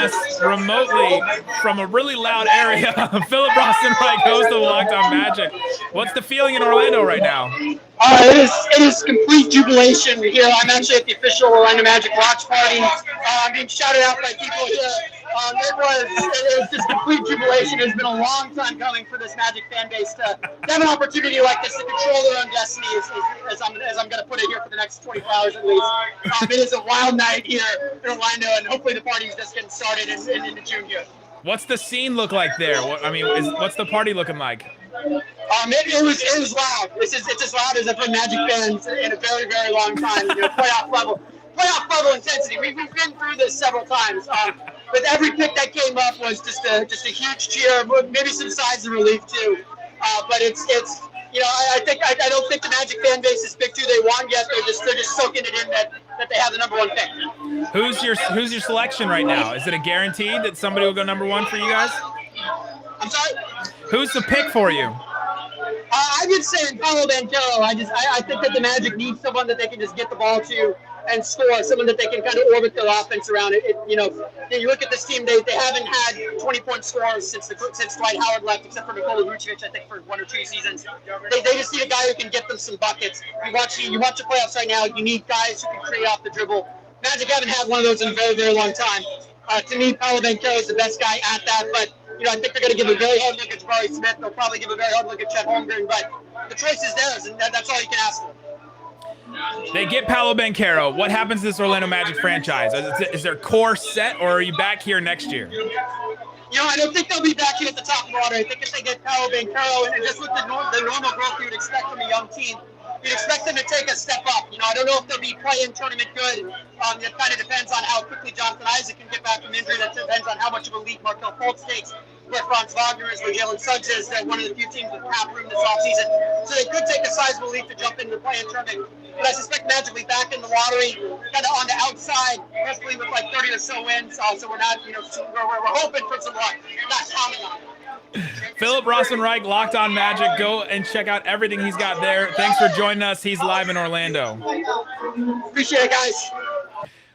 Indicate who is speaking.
Speaker 1: us remotely from a really loud area, Philip Rossman-Reich, host of Locked On Magic. What's the feeling in Orlando right now?
Speaker 2: It is complete jubilation here. I'm actually at the official Orlando Magic watch party. I'm being shouted out by people here. It was just complete jubilation. It's been a long time coming for this Magic fan base to have an opportunity like this to control their own destiny, as I'm going to put it here for the next 24 hours at least. It is a wild night here in Orlando, and hopefully the party's just getting started in June here.
Speaker 1: What's the scene look like there? What's the party looking like?
Speaker 2: It was loud. It's as loud as I've heard Magic fans in a very, very long time. Playoff level intensity. We've been through this several times. But every pick that came up was just a huge cheer, maybe some sighs of relief too. But it's I don't think the Magic fan base has picked who they want yet. They're just soaking it in that they have the number one pick.
Speaker 1: Who's your selection right now? Is it a guaranteed that somebody will go number one for you guys?
Speaker 2: I'm sorry?
Speaker 1: Who's the pick for you?
Speaker 2: I've been saying Paolo Banchero. I think that the Magic need someone that they can just get the ball to and score, someone that they can kind of orbit their offense around. You look at this team, they haven't had 20-point scorers since Dwight Howard left, except for Nikola Vucevic, I think, for 1 or 2 seasons. They just need a guy who can get them some buckets. You watch the playoffs right now, you need guys who can create off the dribble. Magic haven't had one of those in a very, very long time. To me, Paolo Banchero is the best guy at that, but I think they're going to give a very hard look at Jabari Smith. They'll probably give a very hard look at Chet Holmgren, but the choice is theirs, and that's all you can ask for.
Speaker 1: They get Paolo Banchero. What happens to this Orlando Magic franchise? Is their core set, or are you back here next year?
Speaker 2: I don't think they'll be back here at the top of the order. I think if they get Paolo Banchero, and just with the normal growth you would expect from a young team, you'd expect them to take a step up. I don't know if they'll be play-in tournament good. It kind of depends on how quickly Jonathan Isaac can get back from injury. That depends on how much of a lead Markelle Fultz takes, where Franz Wagner is, where Jalen Suggs is. They're one of the few teams with cap room this offseason. So they could take a sizable leap to jump into the play-in tournament. But I suspect Magic will be back in the lottery, kind of on the outside, hopefully with like 30 or so wins. So we're not, we're hoping for some luck, not counting on it.
Speaker 1: Philip Rossman-Reich, Locked On Magic. Go and check out everything he's got there. Thanks for joining us. He's live in Orlando.
Speaker 2: Appreciate it, guys.